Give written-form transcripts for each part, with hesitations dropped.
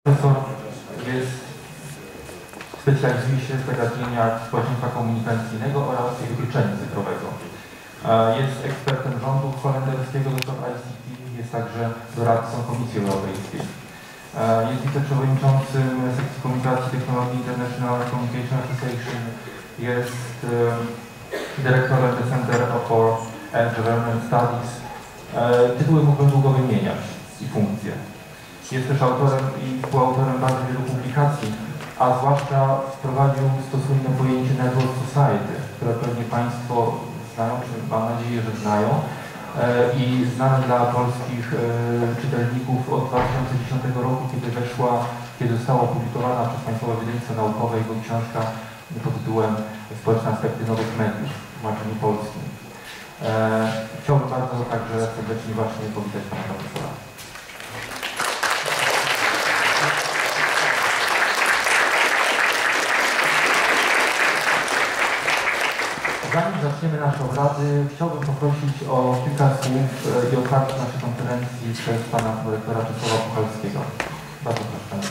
Profesor specjalizuje się w zagadnieniach społeczeństwa komunikacyjnego oraz wykluczenia cyfrowego. Jest ekspertem rządu holenderskiego do spraw ICT, jest także doradcą Komisji Europejskiej. Jest wiceprzewodniczącym sekcji komunikacji i technologii International Communication Association, jest dyrektorem The Center for Environment Studies. Tytuły mógłbym długo wymieniać i funkcje. Jest też autorem i współautorem bardzo wielu publikacji, a zwłaszcza wprowadził stosowne pojęcie Network Society, które pewnie Państwo znają, czy mam nadzieję, że znają, i znane dla polskich czytelników od 2010 roku, kiedy została opublikowana przez Państwowe Wydawnictwo Naukowe jego książka pod tytułem Społeczne aspekty nowych mediów w tłumaczeniu polskim. Chciałbym bardzo także serdecznie właśnie powitać Pana Profesora. Zanim zaczniemy nasze obrady, chciałbym poprosić o kilka słów i otwarcie naszej konferencji przez Pana Rektora Czesława Puchalskiego. Bardzo proszę.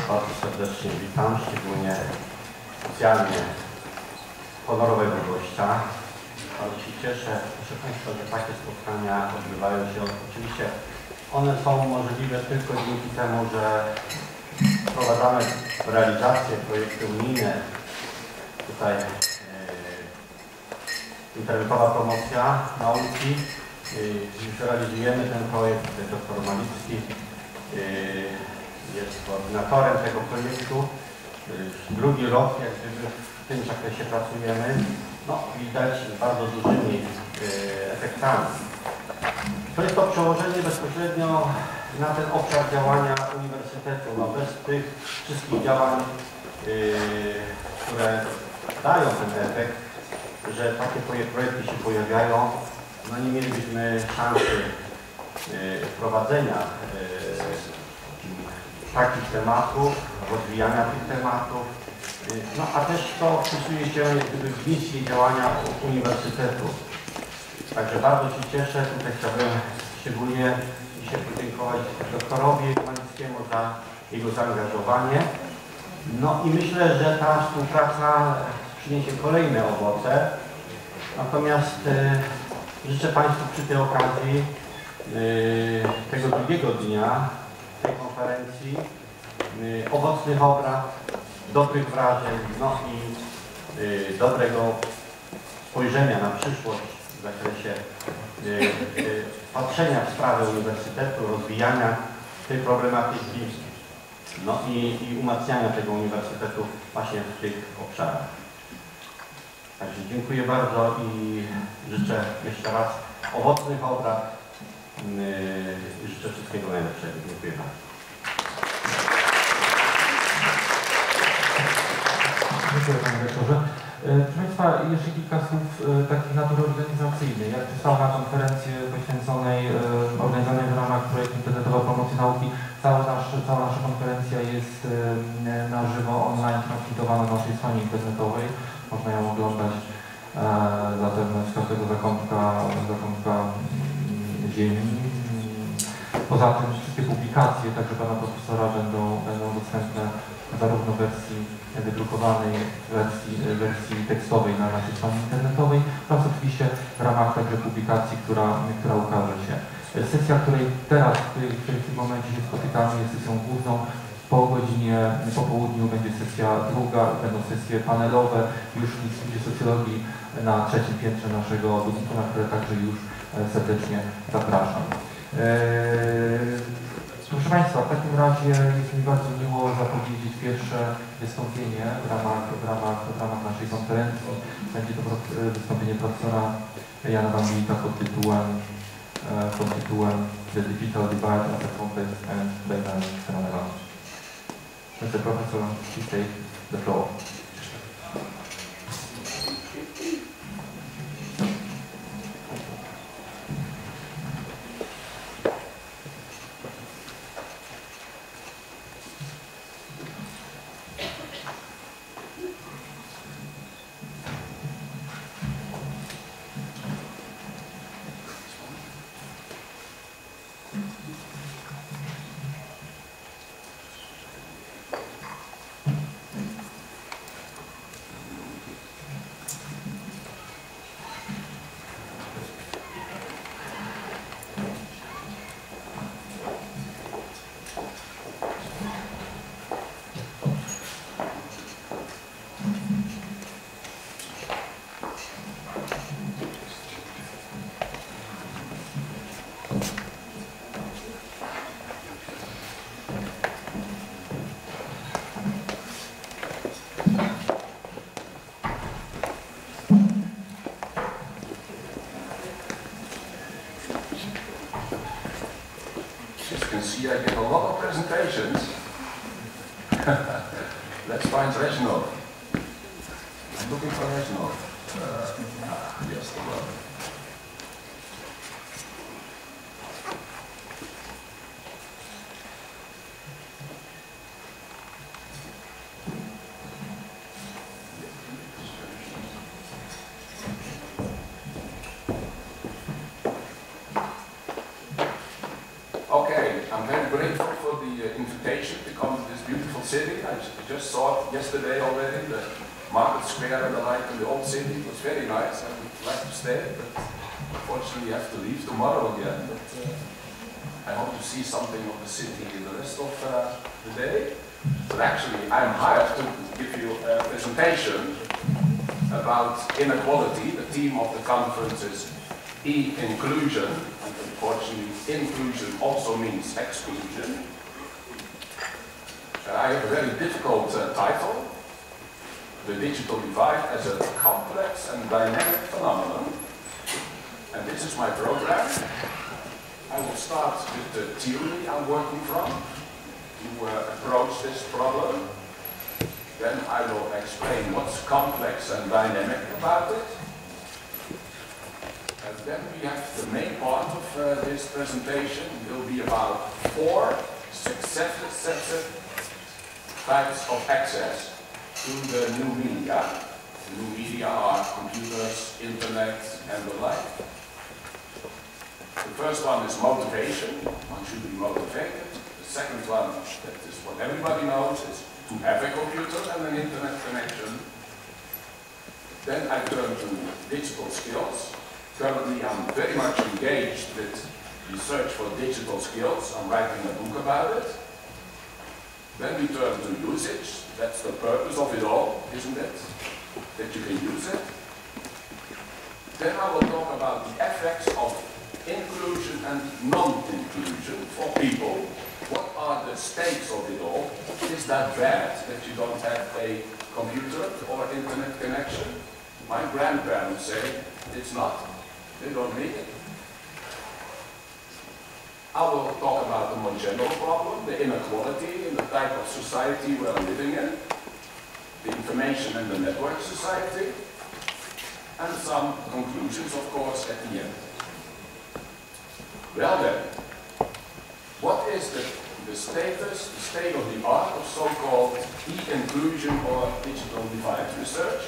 Bardzo serdecznie witam, szczególnie specjalnie honorowego gościa. Bardzo się cieszę, proszę Państwa, że takie spotkania odbywają się. Oczywiście one są możliwe tylko dzięki temu, że wprowadzamy realizację projektu unijne. Tutaj Internetowa Promocja Nauki. Już realizujemy ten projekt. Dr Malicki jest koordynatorem tego projektu. Drugi rok jak gdyby w tym zakresie pracujemy. No, widać z bardzo dużymi efektami. To jest to przełożenie bezpośrednio na ten obszar działania uniwersytetu. No, bez tych wszystkich działań, które dają ten efekt, że takie projekty się pojawiają, no nie mielibyśmy szansy wprowadzenia takich tematów, rozwijania tych tematów. No a też to wpisuje się jakby w misję działania uniwersytetu. Także bardzo się cieszę. Tutaj chciałbym szczególnie dzisiaj podziękować doktorowi Malickiemu za jego zaangażowanie. No i myślę, że ta współpraca przyniesie kolejne owoce. Natomiast życzę Państwu przy tej okazji tego drugiego dnia tej konferencji owocnych obrad, dobrych wrażeń, no i dobrego spojrzenia na przyszłość w zakresie patrzenia w sprawę uniwersytetu, rozwijania tej problematyki, no i umacniania tego uniwersytetu właśnie w tych obszarach. Także dziękuję bardzo i życzę jeszcze raz owocnych obrad i życzę wszystkiego najlepszego. Dziękuję bardzo. Dziękuję Panie Rektorze. Proszę Państwa, jeszcze kilka słów takich natury organizacyjnej. Jak przystała na konferencję poświęconej organizowanej w ramach projektu Internetowa Promocja Nauki, cała nasza konferencja jest na żywo online transmitowana na naszej stronie internetowej. Można ją oglądać zatem z każdego zakątka ziemi. Poza tym wszystkie publikacje, także Pana Profesora będą dostępne zarówno w wersji wydrukowanej, wersji tekstowej na naszej stronie internetowej, oraz oczywiście w ramach także publikacji, która ukaże się. Sesja, której teraz, w tym momencie się spotykamy, jest sesją główną. Po południu będzie sesja druga, będą sesje panelowe już w Instytucie Socjologii na 3. piętrze naszego budynku, na które także już serdecznie zapraszam. Proszę Państwa, w takim razie jest mi bardzo miło zapowiedzieć pierwsze wystąpienie w ramach naszej konferencji. Będzie to wystąpienie profesora Jana A.M.G pod tytułem The Digital Divide as a Complex and Dynamic Phenomenon. Mr. Professor, please take the floor. you can see, I give a lot of presentations. Let's find Reginald. I'm looking for Reginald. Yes, the one. Okay, I'm very grateful for the invitation to come to this beautiful city. I just saw it yesterday already, the market square and the like in the old city. It was very nice. I would like to stay, but unfortunately I have to leave tomorrow again. But I hope to see something of the city in the rest of the day. But actually, I'm hired to give you a presentation about inequality. The theme of the conference is inclusion. Unfortunately, inclusion also means exclusion. I have a very difficult title, The Digital Divide as a Complex and Dynamic Phenomenon. And this is my program. I will start with the theory I'm working from to approach this problem. Then I will explain what's complex and dynamic about it. And then we have the main part of this presentation. It will be about 4 successive types of access to the new media. The new media are computers, internet, and the like. The first one is motivation. One should be motivated. The second one, that is what everybody knows, is to have a computer and an internet connection. Then I turn to digital skills. Currently, I'm very much engaged with research for digital skills. I'm writing a book about it. Then we turn to usage. That's the purpose of it all, isn't it? That you can use it. Then I will talk about the effects of inclusion and non-inclusion for people. What are the stakes of it all? Is that bad that you don't have a computer or internet connection? My grandparents say it's not. They don't need it. I will talk about the more general problem, the inequality in the type of society we're living in, the information and the network society, and some conclusions, of course, at the end. Well then, what is the status, the state of the art of so-called e-inclusion or digital divide research?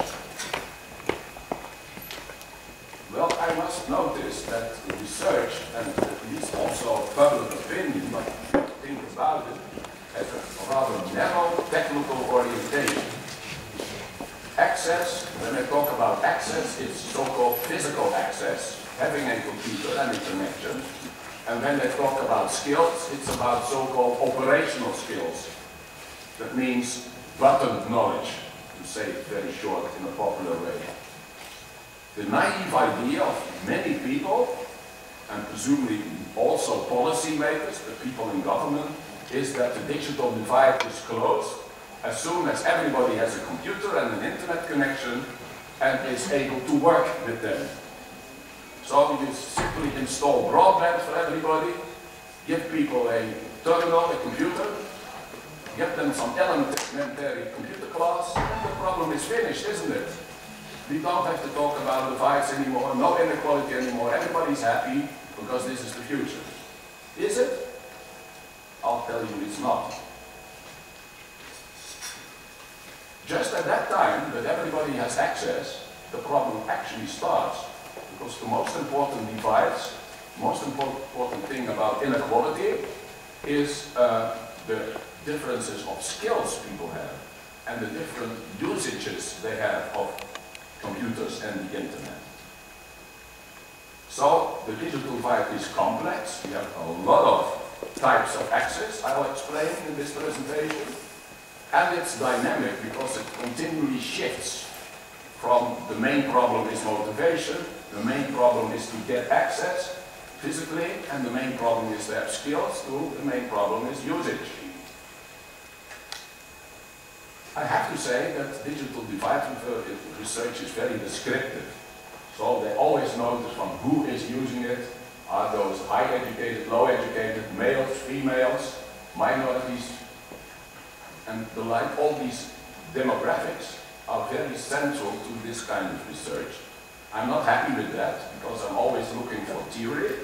Well, I must notice that research, and at least also public opinion, but think about it, has a rather narrow technical orientation. Access, when I talk about access, it's so-called physical access, having a computer and a connection. And when they talk about skills, it's about so-called operational skills. That means button knowledge, to say it very short in a popular way. The naive idea of many people, and presumably also policymakers, the people in government, is that the digital divide is closed as soon as everybody has a computer and an internet connection and is able to work with them. So you simply install broadband for everybody, give people a terminal, a computer, give them some elementary computer class, and the problem is finished, isn't it? We don't have to talk about divides anymore, no inequality anymore, everybody's happy because this is the future. Is it? I'll tell you it's not. Just at that time that everybody has access, the problem actually starts. Because the most important divides, most important thing about inequality is the differences of skills people have and the different usages they have of computers and the internet. So the digital divide is complex. We have a lot of types of access, I'll explain in this presentation. And it's dynamic because it continually shifts from the main problem is motivation, the main problem is to get access physically, and the main problem is to have skills, to the main problem is usage. I have to say that digital divide research is very descriptive. So they always notice from who is using it, are those high educated, low educated, males, females, minorities, and the like. All these demographics are very central to this kind of research. I'm not happy with that because I'm always looking for theory.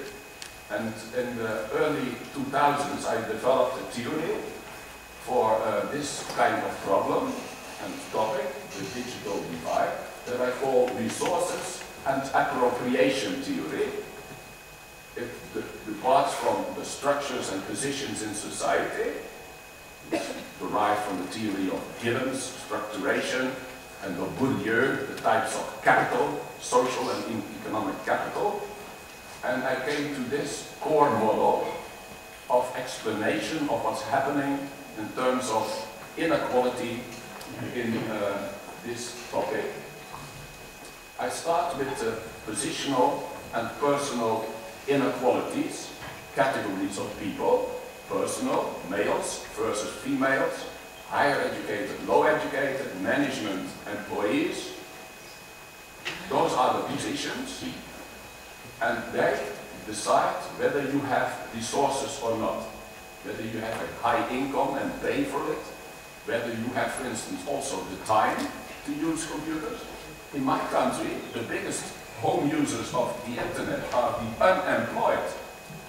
And in the early 2000s, I developed a theory for this kind of problem and topic, the digital divide, that I call resources and appropriation theory. It departs from the structures and positions in society. It's derived from the theory of Gibbon's structuration and of Bourdieu, the types of capital, social and economic capital. And I came to this core model of explanation of what's happening in terms of inequality in this topic. I start with positional and personal inequalities, categories of people, personal, males versus females, higher educated, low educated, management, employees. Those are the positions, and they decide whether you have resources or not, whether you have a high income and pay for it, whether you have, for instance, also the time to use computers. In my country, the biggest home users of the internet are the unemployed.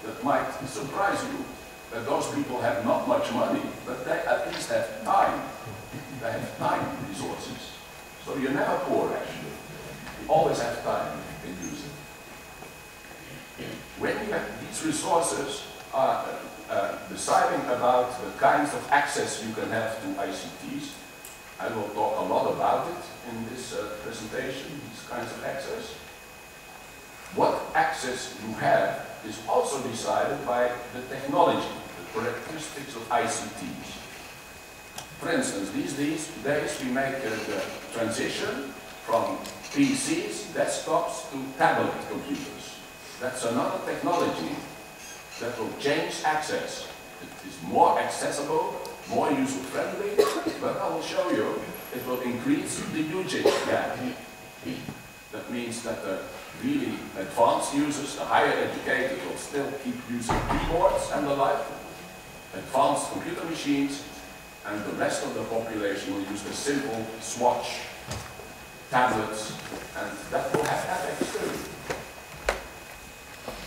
That might surprise you, that those people have not much money, but they at least have time. They have time resources. So you're never poor, actually. You always have time you can use it. When you have these resources are deciding about the kinds of access you can have to ICTs. I will talk a lot about it in this presentation, these kinds of access. What access you have is also decided by the technology, the characteristics of ICTs. For instance, these days we make the transition from PCs, desktops, to tablet computers. That's another technology that will change access. It is more accessible, more user-friendly, but I will show you it will increase the usage gap. That means that the really advanced users, the higher educated, will still keep using keyboards and the like, advanced computer machines, and the rest of the population will use the simple swatch, tablets, and that will have effects too.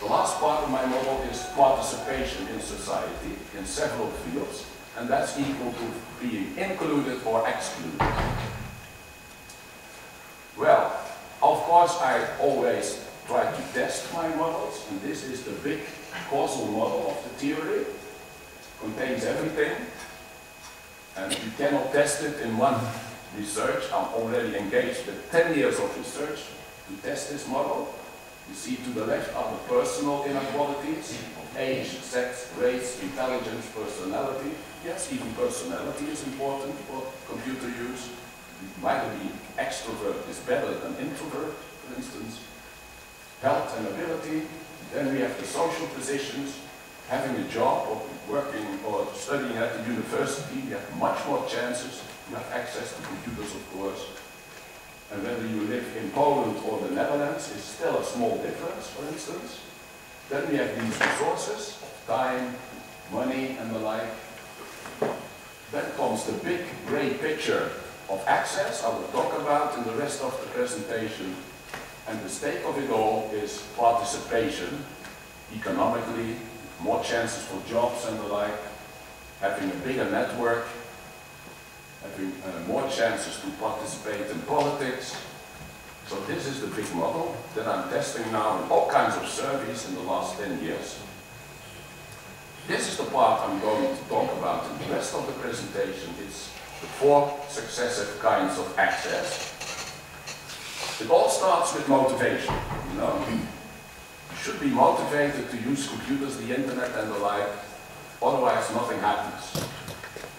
The last part of my model is participation in society in several fields, and that's equal to being included or excluded. Well, of course, I always try to test my models, and this is the big causal model of the theory. Contains everything, and you cannot test it in one research. I'm already engaged with 10 years of research to test this model. You see to the left are the personal inequalities of age, sex, race, intelligence, personality. Yes, even personality is important for computer use. Might be extrovert is better than introvert, for instance. Health and ability. Then we have the social positions. Having a job or working or studying at the university, you have much more chances. You have access to computers, of course. And whether you live in Poland or the Netherlands is still a small difference, for instance. Then we have these resources, time, money, and the like. Then comes the big gray picture of access I will talk about in the rest of the presentation. And the stake of it all is participation, economically, more chances for jobs and the like, having a bigger network, having more chances to participate in politics. So this is the big model that I'm testing now in all kinds of surveys in the last 10 years. This is the part I'm going to talk about in the rest of the presentation. It's the 4 successive kinds of access. It all starts with motivation, you know. You should be motivated to use computers, the internet and the like, otherwise nothing happens.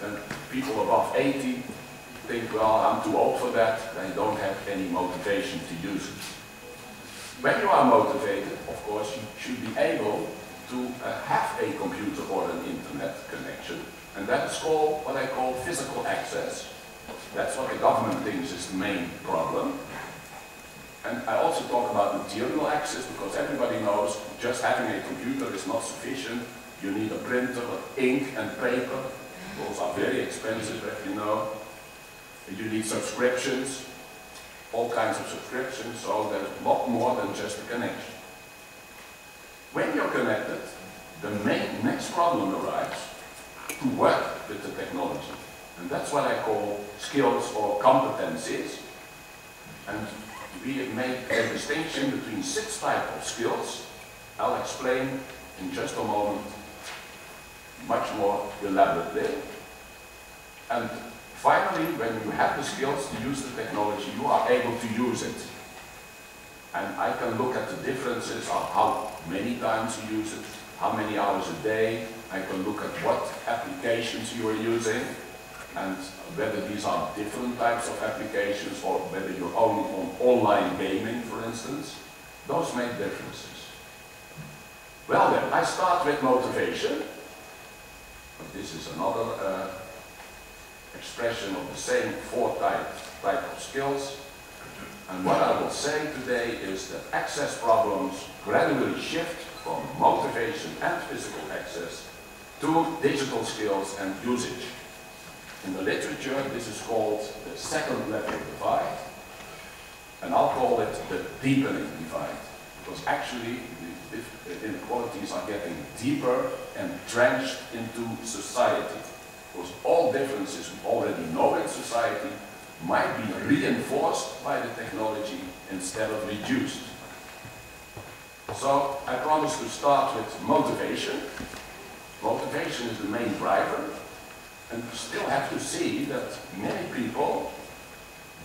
And people above 80 think, well, I'm too old for that, they don't have any motivation to use it. When you are motivated, of course, you should be able to have a computer or an internet connection, and that is called what I call physical access. That's what the government thinks is the main problem. And I also talk about material access, because everybody knows just having a computer is not sufficient. You need a printer, ink and paper. Those are very expensive, as you know. You need subscriptions, all kinds of subscriptions, so there's a lot more than just a connection. When you're connected, the next problem arises to work with the technology. And that's what I call skills or competencies. And we make a distinction between 6 types of skills. I'll explain in just a moment much more elaborately. And finally, when you have the skills to use the technology, you are able to use it. And I can look at the differences of how many times you use it, how many hours a day. I can look at what applications you are using, and whether these are different types of applications or whether you're only on online gaming, for instance. Those make differences. Well then, I start with motivation. But this is another expression of the same 4 types of skills. And what I will say today is that access problems gradually shift from motivation and physical access to digital skills and usage. In the literature, this is called the second level divide, and I'll call it the deepening divide, because actually the inequalities are getting deeper and entrenched into society. Because all differences we already know in society might be reinforced by the technology instead of reduced. So I promise to start with motivation. Motivation is the main driver, and you still have to see that many people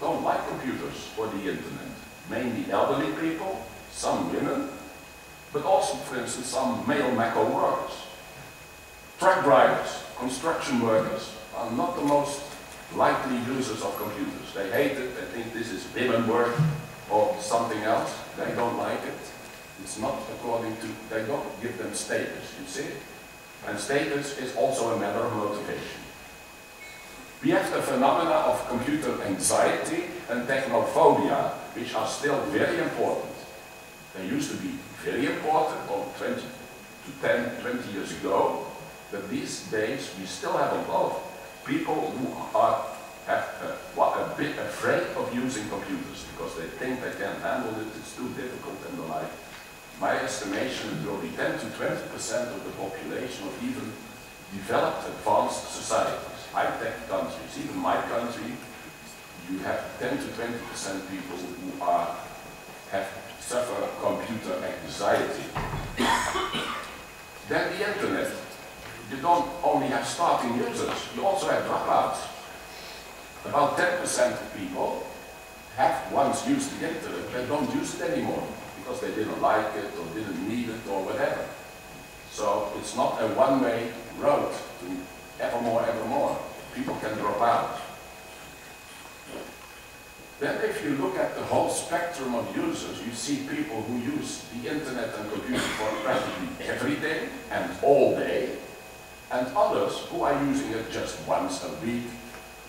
don't like computers or the internet. Mainly elderly people, some women, but also, for instance, some male Mac-O workers. Truck drivers, construction workers are not the most likely users of computers. They hate it, they think this is women work or something else. They don't like it. It's not according to, they don't give them status, you see? And status is also a matter of motivation. We have the phenomena of computer anxiety and technophobia, which are still very important. They used to be very important, 20 years ago, but these days we still have a lot of people who are a bit afraid of using computers because they think they can't handle it, it's too difficult and the like. My estimation is only 10 to 20% of the population of even developed advanced societies, high-tech countries, even my country, you have 10 to 20% people who suffer computer anxiety. Then the internet. You don't only have starting users, you also have dropouts. About 10% of people have once used the internet, but don't use it anymore because they didn't like it or didn't need it or whatever. So it's not a one-way road to ever more. People can drop out. Then if you look at the whole spectrum of users, you see people who use the internet and computer for practically every day and all day, and others who are using it just once a week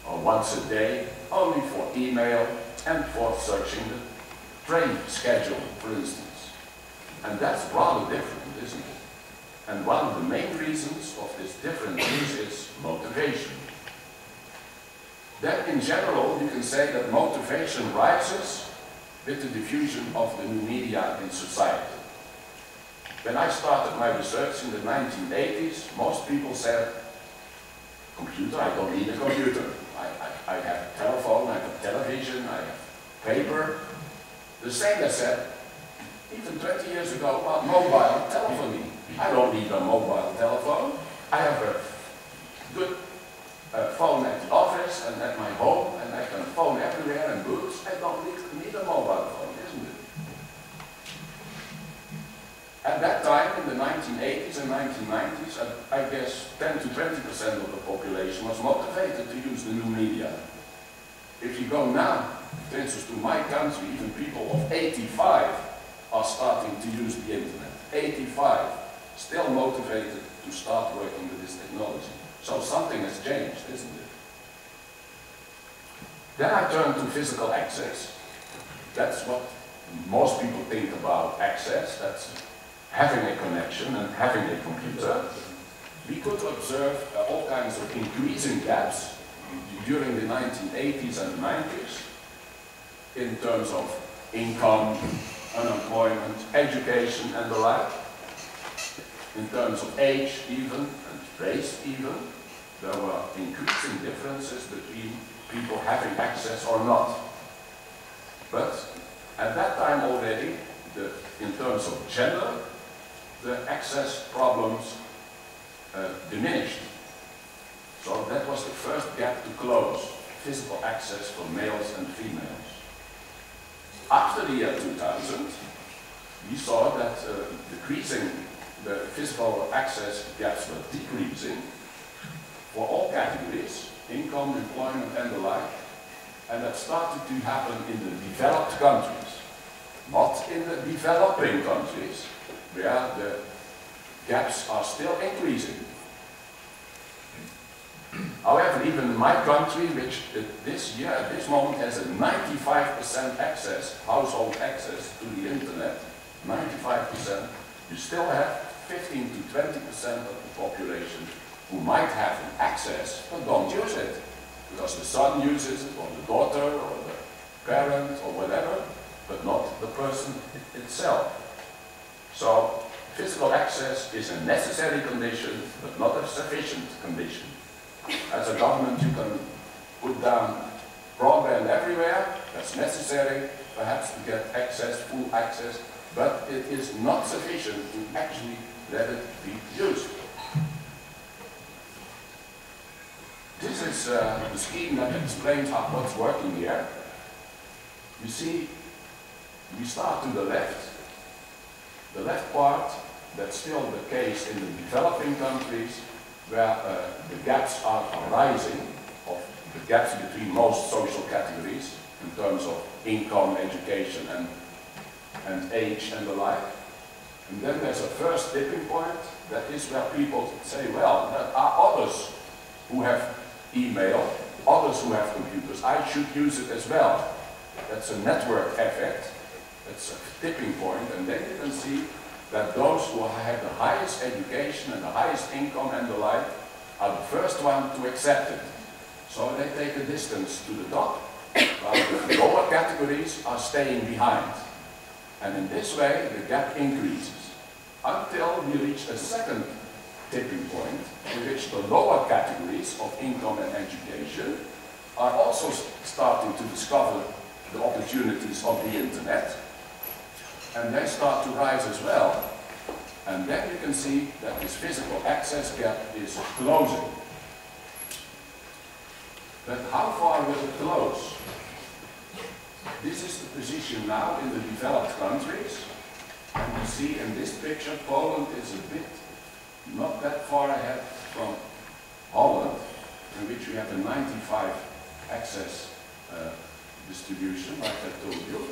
or once a day, only for email and for searching the train schedule, for instance. And that's rather different, isn't it? And one of the main reasons of this different use is motivation. Then in general, you can say that motivation rises with the diffusion of the new media in society. When I started my research in the 1980s, most people said, computer, I don't need a computer. I have a telephone, I have television, I have paper. The same they said, even 20 years ago, about mobile telephony. I don't need a mobile telephone. I have a good phone at the office and at my home, and I can phone everywhere and books. I don't need a mobile phone, isn't it? At that time, in the 1980s and 1990s, I guess 10 to 20% of the population was motivated to use the new media. If you go now, for instance, to my country, even people of 85 are starting to use the internet. 85, still motivated to start working with this technology. So something has changed, isn't it? Then I turn to physical access. That's what most people think about access, that's having a connection and having a computer. We could observe all kinds of increasing gaps during the 1980s and 90s in terms of income, unemployment, education and the like, in terms of age even, and race even. There were increasing differences between people having access or not. But at that time already, in terms of gender, the access problems diminished. So that was the first gap to close, physical access for males and females. After the year 2000, we saw that the physical access gaps were decreasing for all categories, income, employment and the like, and that started to happen in the developed countries, not in the developing countries, where the gaps are still increasing. However, even in my country, which this year, at this moment, has a 95% access, household access to the internet, 95%, you still have 15 to 20% of the population who might have an access but don't use it. Because the son uses it, or the daughter, or the parent, or whatever, but not the person itself. So, physical access is a necessary condition, but not a sufficient condition. As a government, you can put down broadband everywhere, that's necessary, perhaps to get access, full access, but it is not sufficient to actually let it be used. This is the scheme that explains what's working here. You see, we start to the left. The left part, that's still the case in the developing countries, where the gaps are rising, of the gaps between most social categories in terms of income, education and age and the like. And then there's a first tipping point, that is where people say, well, there are others who have email, others who have computers, I should use it as well. That's a network effect, that's a tipping point, and then you can see that those who have the highest education and the highest income and the like are the first one to accept it. So they take a distance to the top, while the lower categories are staying behind. And in this way, the gap increases, until we reach a second tipping point, in which the lower categories of income and education are also starting to discover the opportunities of the internet, and they start to rise as well. And then you can see that this physical access gap is closing. But how far will it close? This is the position now in the developed countries. And you see in this picture, Poland is a bit not that far ahead from Holland, in which we have a 95 access distribution, like I told you.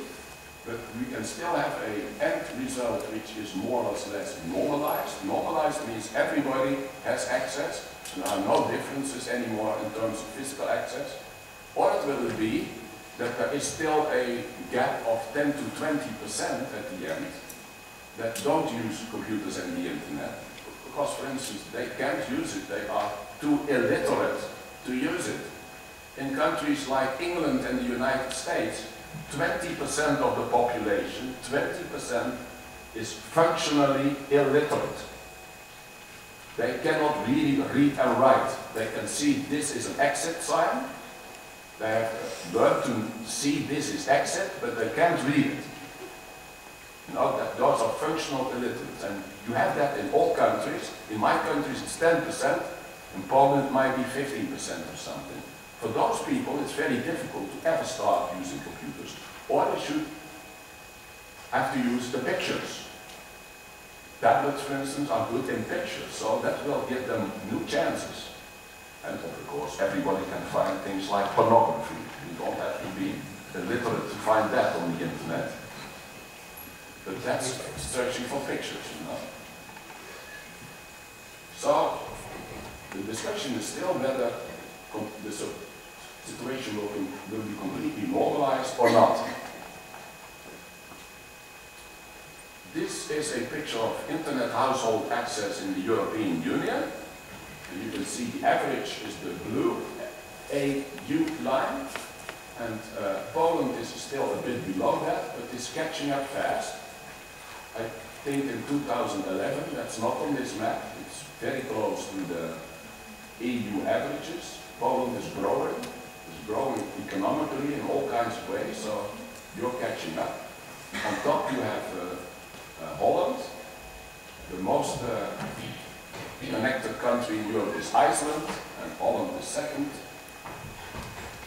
But we can still have an end result which is more or less normalized. Normalized means everybody has access. There are no differences anymore in terms of physical access. Or it will be that there is still a gap of 10 to 20% at the end that don't use computers and the internet. Because, for instance, they can't use it. They are too illiterate to use it. In countries like England and the United States, 20% of the population, 20% is functionally illiterate. They cannot really read and write. They can see this is an exit sign. They have learned to see this is exit, but they can't read it. You know, those are functional illiterates. And you have that in all countries. In my countries it's 10%. In Poland it might be 15% or something. For those people, it's very difficult to ever start using computers. Or they should have to use the pictures. Tablets, for instance, are good in pictures, so that will give them new chances. And of course, everybody can find things like pornography. You don't have to be illiterate to find that on the internet. But that's searching for pictures, you know. So, the discussion is still whether the situation will be completely normalized or not. This is a picture of internet household access in the European Union. And you can see the average is the blue AU line. And Poland is still a bit below that, but is catching up fast. I think in 2011, that's not on this map, it's very close to the EU averages. Poland is growing economically in all kinds of ways, so you're catching up. On top you have Holland. The most connected country in Europe is Iceland, and Holland is second.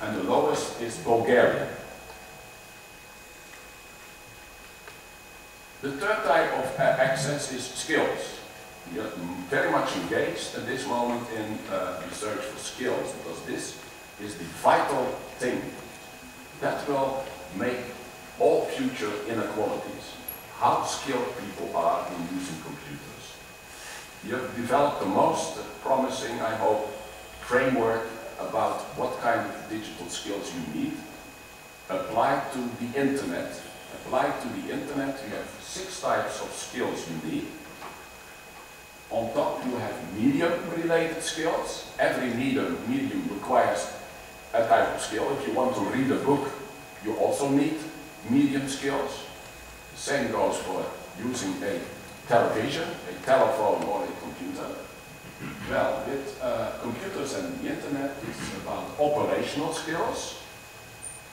And the lowest is Bulgaria. The third type of access is skills. You're very much engaged at this moment in research for skills, because this is the vital thing that will make all future inequalities, how skilled people are in using computers. You have developed the most promising, I hope, framework about what kind of digital skills you need applied to the internet. Applied to the internet, you have 6 types of skills you need. On top, you have medium-related skills. Every medium requires a type of skill. If you want to read a book, you also need medium skills. The same goes for using a television, a telephone, or a computer. Well, with computers and the internet, it's about operational skills.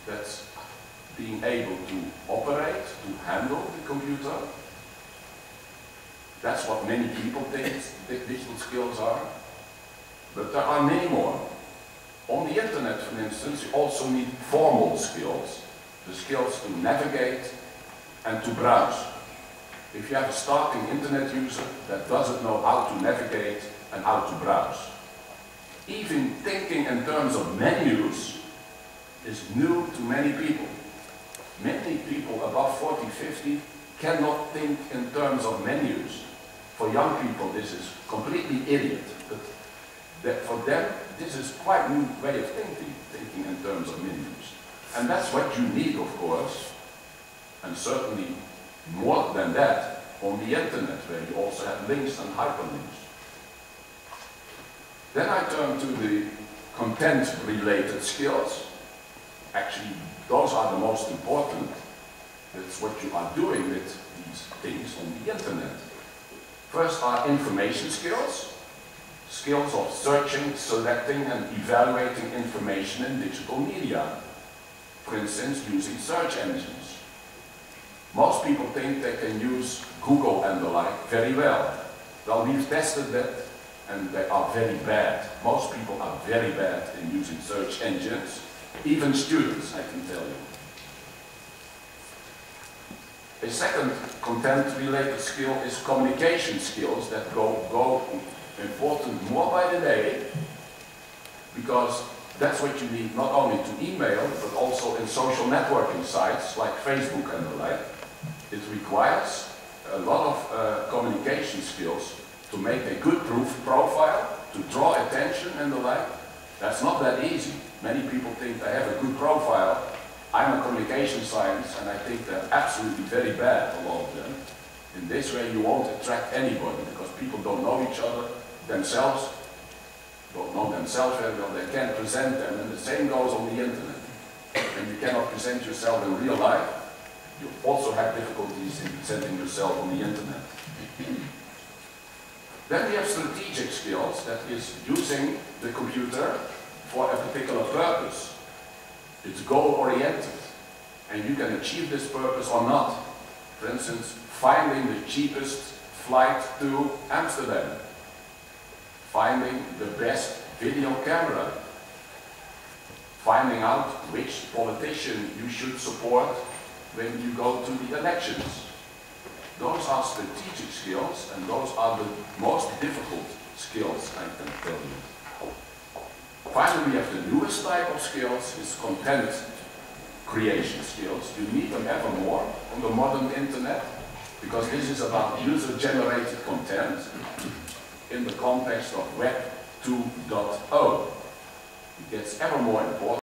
That's being able to operate, to handle the computer. That's what many people think digital skills are. But there are many more. On the internet, for instance, you also need formal skills. The skills to navigate and to browse. If you have a starting internet user that doesn't know how to navigate and how to browse, even thinking in terms of menus is new to many people. Many people above 40, 50 cannot think in terms of menus. For young people, this is completely idiot. But for them, this is quite a new way of thinking in terms of menus. And that's what you need, of course, and certainly more than that, on the internet, where you also have links and hyperlinks. Then I turn to the content-related skills. Actually, those are the most important. That's what you are doing with these things on the internet. First are information skills. Skills of searching, selecting, and evaluating information in digital media. For instance, using search engines. Most people think they can use Google and the like very well. Well, we've tested that, and they are very bad. Most people are very bad in using search engines. Even students, I can tell you. A second content-related skill is communication skills that go important more by the day, because that's what you need not only to email, but also in social networking sites like Facebook and the like. It requires a lot of communication skills to make a good profile, to draw attention and the like. That's not that easy. Many people think they have a good profile. I'm a communication science, and I think they're absolutely very bad, a lot of them. In this way, you won't attract anybody, because people don't know each other themselves, don't know themselves very well. They can't present them, and the same goes on the internet. And you cannot present yourself in real life. You also have difficulties in presenting yourself on the internet. Then we have strategic skills, that is using the computer for a particular purpose. It's goal-oriented, and you can achieve this purpose or not. For instance, finding the cheapest flight to Amsterdam, finding the best video camera, finding out which politician you should support when you go to the elections. Those are strategic skills, and those are the most difficult skills, I can tell you. Finally, we have the newest type of skills, is content creation skills. You need them ever more on the modern internet, because this is about user-generated content in the context of Web 2.0. It gets ever more important.